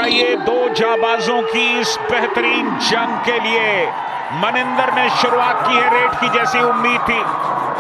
चाहिए दो जाबाजों की इस बेहतरीन जंग के लिए। मनिंदर ने शुरुआत की है रेड की जैसी उम्मीद थी।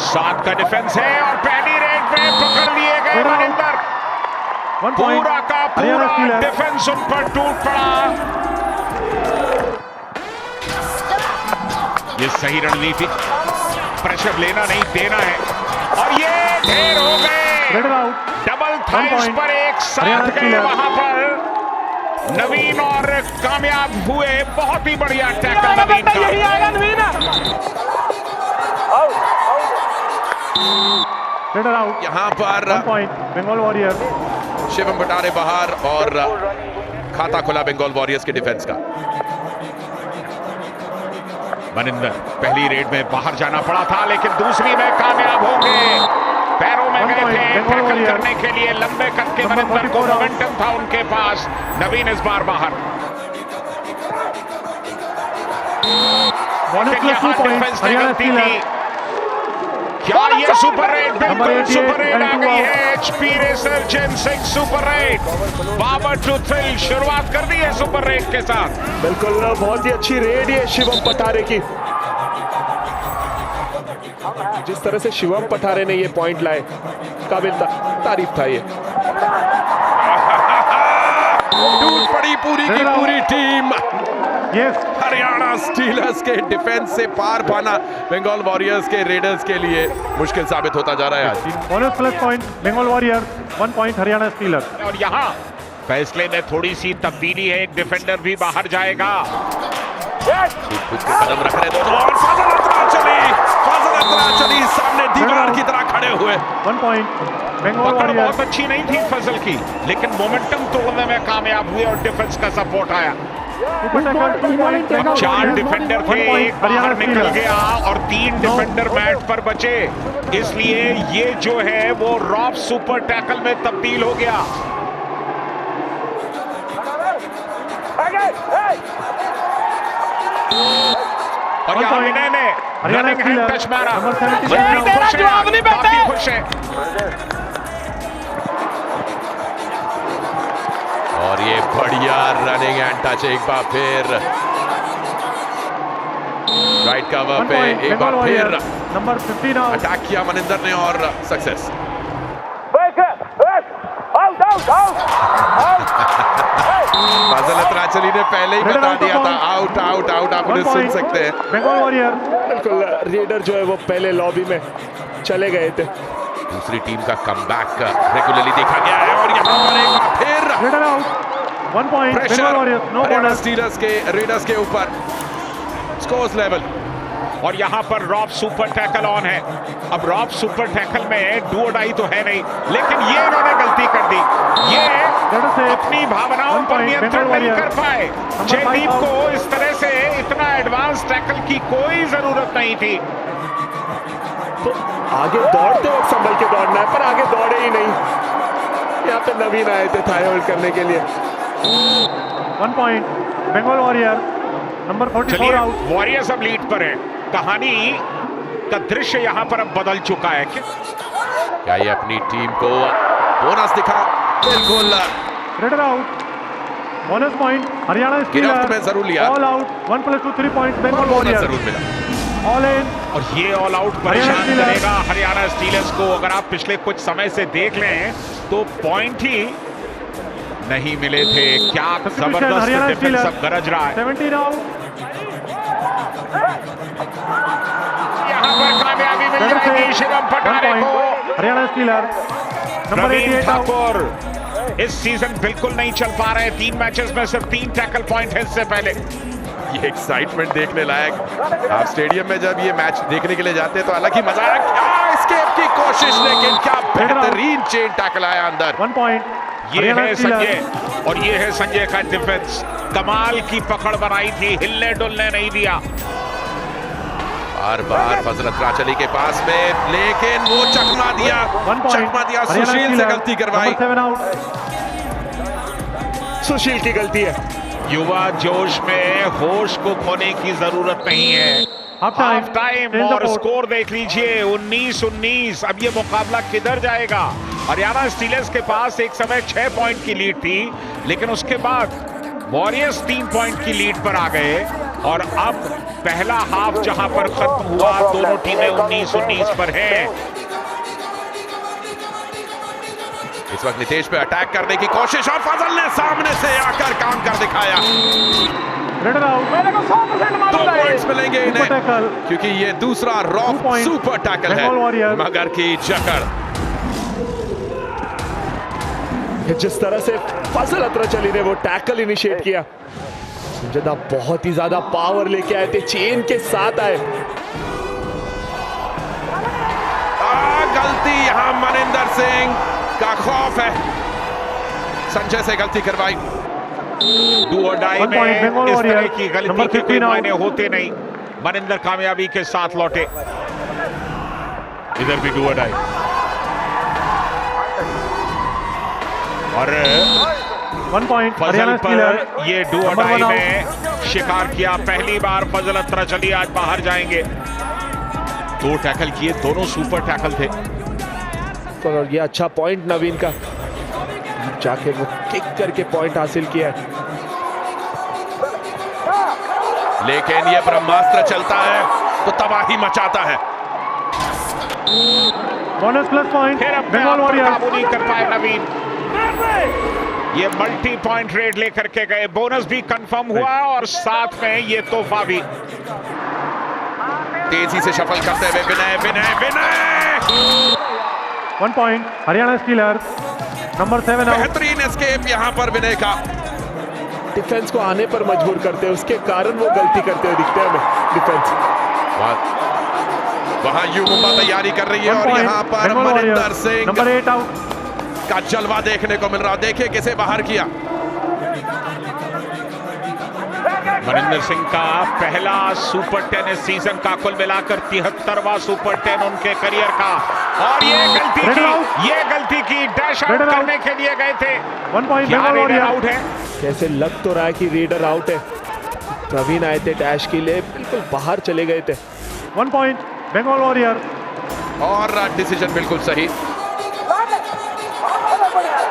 7 का डिफेंस है और पहली रेड में पकड़ लिए गए मनिंदर। पूरा का पूरा डिफेंस उन पर टूट पड़ा। ये सही रणनीति, प्रेशर लेना नहीं देना है और ये ढेर हो गए। डबल थाइस पर एक साथ गए वहां पर नवीन और कामयाब हुए। बहुत ही बढ़िया टैकल नवीन का। यहाँ पर बंगाल वॉरियर शिवम भटारे बाहर और खाता खुला बंगाल वॉरियर्स के डिफेंस का। मनिंदर पहली रेड में बाहर जाना पड़ा था लेकिन दूसरी में कामयाब हो गए। पैरों में गए थे टैकल करने के लिए लंबे कद के मनिंदर को मोमेंटम था उनके पास। नवीन इस बार बाहर। डिफेंस ने गलती की। क्या ये सुपर रेड? बिल्कुल सुपर रेड आ गई है। एचपी रेसर सिंह सुपर रेड। बाबर टू थ्रिल शुरुआत कर दी है सुपर रेड के साथ। बिल्कुल बहुत ही अच्छी रेड है शिवम पठारे की। जिस तरह से शिवम पठारे ने ये पॉइंट लाए, काबिल तारीफ था ये। टूट पड़ी पूरी की पूरी टीम। हरियाणा स्टीलर्स के डिफेंस से पार पाना बंगाल वॉरियर्स के रेडर्स के लिए मुश्किल साबित होता जा रहा है आज। Bonus plus point Bengal Warriors, 1 point Haryana Steelers. और यहाँ फैसले में थोड़ी सी तब्दीली है, एक डिफेंडर भी बाहर जाएगा। कदम रख रहे दोनों और फाजल अतराचली सामने दीवार की तरह खड़े हुए। 1 पॉइंट बंगाल पकड़ वॉरियर्स। बहुत अच्छी नहीं थी फजल की लेकिन मोमेंटम तोड़ने में कामयाब हुए और डिफेंस का सपोर्ट आया। 4 डिफेंडर थे, एक बाहर निकल गया और 3 डिफेंडर मैट पर बचे। इसलिए ये जो है वो रॉफ सुपर टैकल में तब्दील हो गया। और यहाँ विनय ने रनिंग हैंड टच मारा। काफी खुश है। और ये बढ़िया रनिंग एंड टच एक बार फिर राइट कवर पे एक बार फिर नंबर 15 अटैक किया मनिंदर ने और सक्सेस। फाजल अतराचली ने पहले ही बता दिया था आउट आउट आउट। आप उन्हें सुन सकते हैं। बंगाल वॉरियर बिल्कुल रेडर जो है वो पहले लॉबी में चले गए थे। दूसरी टीम का कमबैक रेगुलरली देखा गया है और यहाँ पर एक बार फिर raider out. 1 point Bengal Warriors, no bonus. Steelers के रेडर्स के ऊपर स्कोर्स लेवल। और यहाँ पर रॉफ सुपर टैकल ऑन है। अब रॉफ सुपर टैकल में डू और डाई तो है नहीं लेकिन ये इन्होंने गलती कर दी। ये अपनी भावनाओं पर नियंत्रण नहीं कर पाए। जयदीप को इस तरह से इतना एडवांस टैकल की कोई जरूरत नहीं थी। तो आगे दौड़ते वक्त संभल के दौड़ना है पर आगे दौड़े ही नहीं। यहाँ पे नवीन आए थे थाई होल्ड करने के लिए। 1 point Bengal Warrior, number 44 out. Warriors अब लीड पर है। कहानी का दृश्य यहाँ पर अब बदल चुका है। क्या ये अपनी टीम को बोनस दिखा? बिल्कुल। Raider out. Bonus point Haryana गिरफ्त में जरूर लिया। All out 1 + 2 3 point Bengal Warrior जरूर मिला। All in. और ये ऑल आउट परेशान करेगा हरियाणा स्टीलर्स को। अगर आप पिछले कुछ समय से देख लें तो पॉइंट ही नहीं मिले थे। क्या जबरदस्त डिफेंस अब गरज रहा है। 17 आउट। यहाँ पर कामयाबी मिल जाएगी शिवम पठारे को। हरियाणा स्टीलर नंबर 88 ठाकुर इस सीजन बिल्कुल नहीं चल पा रहे। 3 मैचेस में सिर्फ 3 टैकल पॉइंट है इससे पहले। ये एक्साइटमेंट देखने लायक। आप स्टेडियम में जब ये मैच देखने के लिए जाते हैं तो अलग ही मजा आया। क्या एस्केप की कोशिश लेकिन क्या बेहतरीन चेन टैकल आया अंदर। 1 पॉइंट ये है संजय और ये है संजय का डिफेंस। कमाल की पकड़ बनाई थी, हिलने डुलने नहीं दिया। बार बार फजल अतराचली के पास में लेकिन वो चकमा दिया सुशील से गलती करवाई। 7 आउट। सुशील की गलती है। युवा जोश में होश को खोने की जरूरत नहीं है। हाफ टाइम और स्कोर देख लीजिए 19-19। अब ये मुकाबला किधर जाएगा? हरियाणा स्टीलर्स के पास एक समय 6 पॉइंट की लीड थी लेकिन उसके बाद वॉरियर्स 3 पॉइंट की लीड पर आ गए और अब पहला हाफ जहां पर खत्म हुआ दोनों टीमें 19-19 पर हैं। इस वक्त नितेश पे अटैक करने की कोशिश और फजल ने सामने से आकर काम कर दिखाया। 2 पॉइंट्स मिलेंगे इन्हें क्योंकि ये दूसरा रॉफ सुपर टैकल है मगर की जकड़। जिस तरह से फजल अतरच अली ने वो टैकल इनिशिएट किया, संजय दा बहुत ही ज्यादा पावर लेके आए थे, चेन के साथ आए। गलती यहां मनिंदर सिंह का खौफ है, संजय से गलती करवाई। डू और डाई में इस तरह की गलती के कोई मायने होते नहीं। मनिंदर कामयाबी के साथ लौटे। इधर भी डू और डाई और 1 पॉइंट फजल पर ये डू और डाई में शिकार किया। पहली बार फजल अतरच अली आज बाहर जाएंगे। 2 टैकल किए, दोनों सुपर टैकल थे। और ये अच्छा पॉइंट नवीन का, जाके वो किक करके पॉइंट हासिल किया है। लेकिन ये ब्रह्मास्त्र चलता है तो तबाही मचाता है। बोनस प्लस पॉइंट फिर अपने आप पर काबू नहीं कर पाए नवीन। ये मल्टी पॉइंट रेड लेकर के गए, बोनस भी कंफर्म हुआ और साथ में ये तोहफा भी। तेजी से शफल करते हुए विनय विनय विनय 1 point Haryana stealers, number 7 out. बेहतरीन एस्केप यहां पर विनय का। डिफेंस को आने पर मजबूर करते हैं, उसके कारण वो गलती करते हुए दिखते हैं हमें डिफेंस। वहां युवा तैयारी कर रही है और यहां पर मनिंदर सिंह नंबर 8 आउट का जलवा देखने को मिल रहा। देखिए किसे बाहर किया। मनिंदर सिंह का पहला सुपर 10 इस सीजन का, कुल मिलाकर 73वां सुपर 10 उनके करियर का। और ये गलती की डैश आउट करने के लिए गए थे। 1 पॉइंट रेडर आउट है। कैसे लग तो रहा है कि रेडर आउट है। प्रवीण आए थे डैश के लिए, बिल्कुल बाहर चले गए थे। 1 पॉइंट बंगाल वॉरियर और डिसीजन बिल्कुल सही,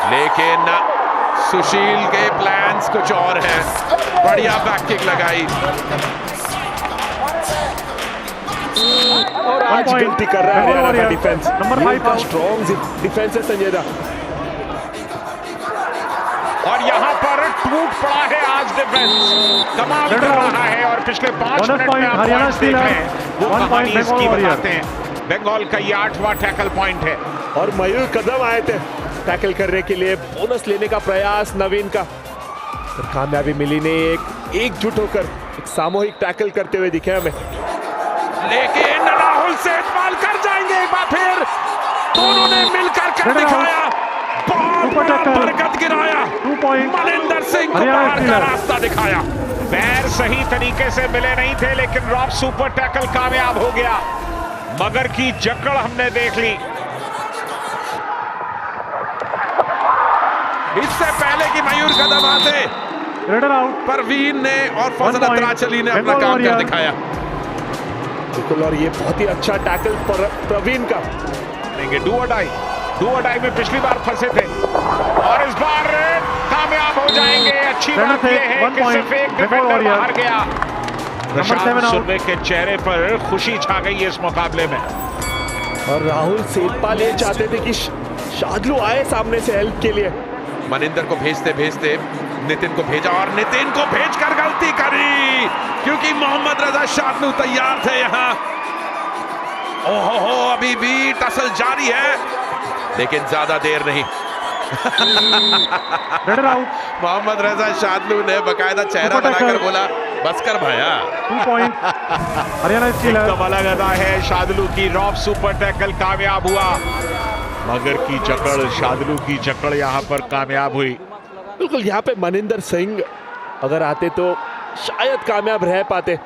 लेकिन सुशील के प्लान्स कुछ और हैं। बढ़िया बैक किक लगाई और आज गलती कर रहा है हरियाणा का डिफेंस। नंबर 5 का स्ट्रॉन्ग डिफेंस है संजय दा। और यहाँ पर टूट पड़ा है आज डिफेंस, कमाल कर रहा है। और पिछले 5 मिनट में आप पॉइंट्स देख रहे हैं, वो कहानी इसकी बताते हैं। बंगाल का ये 8वां टैकल पॉइंट है। और मयूर कदम आए थे टैकल करने के लिए, बोनस लेने का प्रयास नवीन का, पर कामयाबी मिली नहीं। एकजुट होकर एक सामूहिक टैकल करते हुए दिखे हमें। लेकिन राहुल से इस्तेमाल कर जाएंगे एक बार फिर। दोनों ने मिलकर कर दिखाया, बहुत बड़ा बरकत गिराया। मनिंदर सिंह को बाहर का रास्ता दिखाया। पैर सही तरीके से मिले नहीं थे, लेकिन रॉफ सुपर टैकल कामयाब हो गया। मगर की जकड़ हमने देख ली। इससे पहले कि मयूर कदम आते, रेडर आउट, परवीन ने और फजल अतरच अली ने अपना काम कर दिखाया। बिल्कुल, और ये बहुत ही अच्छा टैकल प्रवीण का। डू और डाई में पिछली बार फंसे थे और इस बार कामयाब हो जाएंगे। अच्छी बात यह है कि सिर्फ एक डिफेंडर बाहर गया। प्रशांत सुर्वे के चेहरे पर खुशी छा गई इस मुकाबले में। और राहुल सेठपाल ये चाहते थे कि शादलू आए सामने से हेल्प के लिए। मनिंदर को भेजते भेजते नितिन को भेजा और नितिन को भेजकर गलती करी, क्योंकि मोहम्मद रजा शादलू तैयार थे यहाँ। ओहो, अभी भी टसल जारी है, लेकिन ज्यादा देर नहीं। मोहम्मद रजा शादलू ने बकायदा चेहरा बनाकर बोला, बस कर भाया। 2 पॉइंट हरियाणा स्टीलर्स। कमाल अदा है शादलू की, रॉफ सुपर टैकल कामयाब हुआ। मगर की जकड़, शादलू की जकड़ यहाँ पर कामयाब हुई। बिल्कुल, यहाँ पे मनिंदर सिंह अगर आते तो शायद कामयाब रह पाते।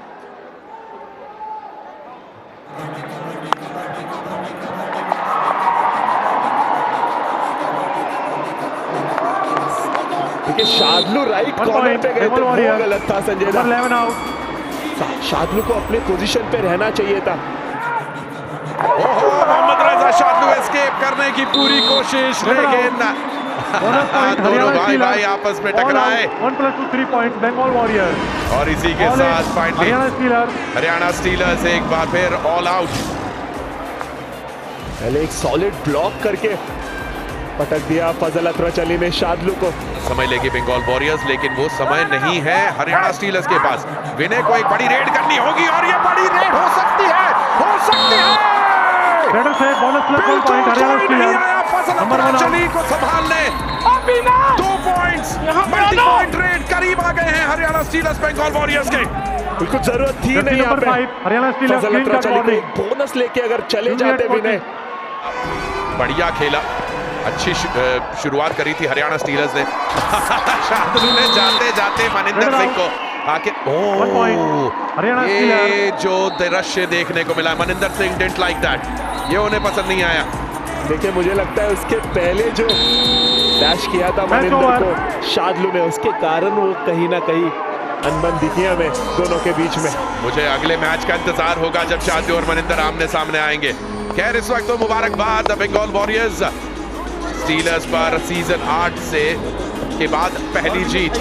देखिए शादलू राइट कॉर्नर पे गए थे, वो गलत था संजय दा। 11 आउट। शादलू को अपने पोजीशन पे रहना चाहिए था। मोहम्मद रजा शादलू एस्केप करने की पूरी कोशिश, लेकिन Bonus point, दोनों Haryana भाई Steelers. भाई आपस में All टकराए out. 1+2 3 points. Bengal Warriors. और इसी के All in. साथ finally Haryana Steelers. Haryana stealers एक बार फिर ऑल आउट। पहले एक सॉलिड ब्लॉक करके पटक दिया फजल अतरच अली ने शादलू को। समय लेगी बंगाल वॉरियर्स, लेकिन वो समय नहीं है हरियाणा स्टीलर्स के पास। विनय को एक बड़ी रेड करनी होगी और ये बड़ी रेड हो सकती है, हो सकती है। Better say bonus plus 1 point. Haryana Steelers. फजल Number अतरच 1 अली को संभालने 2 पॉइंट्स, मल्टी पॉइंट रेड करीब आ गए हैं हरियाणा स्टीलर्स बंगाल वॉरियर्स के। बिल्कुल जरूरत थी नहीं यहाँ नंबर पे। 5 हरियाणा स्टीलर्स. फजल Clean अतरच cut अली को warning. एक बोनस लेके अगर चले जाते विनय। बढ़िया खेला, अच्छी शुरुआत करी थी हरियाणा स्टीलर्स ने। शार्दुल ने जाते जाते मनिंदर सिंह को आके हरियाणा ये स्टीलर्स. जो दृश्य देखने को मिला, Maninder Singh didn't like that, ये उन्हें पसंद नहीं आया। देखिए मुझे लगता है उसके पहले जो डैश किया था मनिंदर को शादलू ने, उसके कारण वो कहीं ना कहीं अनबन दिखी हमें दोनों के बीच में। मुझे अगले मैच का इंतजार होगा जब शादलू और मनिंदर आमने सामने आएंगे। खैर इस वक्त तो मुबारकबाद बंगाल वॉरियर्स, स्टीलर्स पर सीजन 8 से के बाद पहली जीत।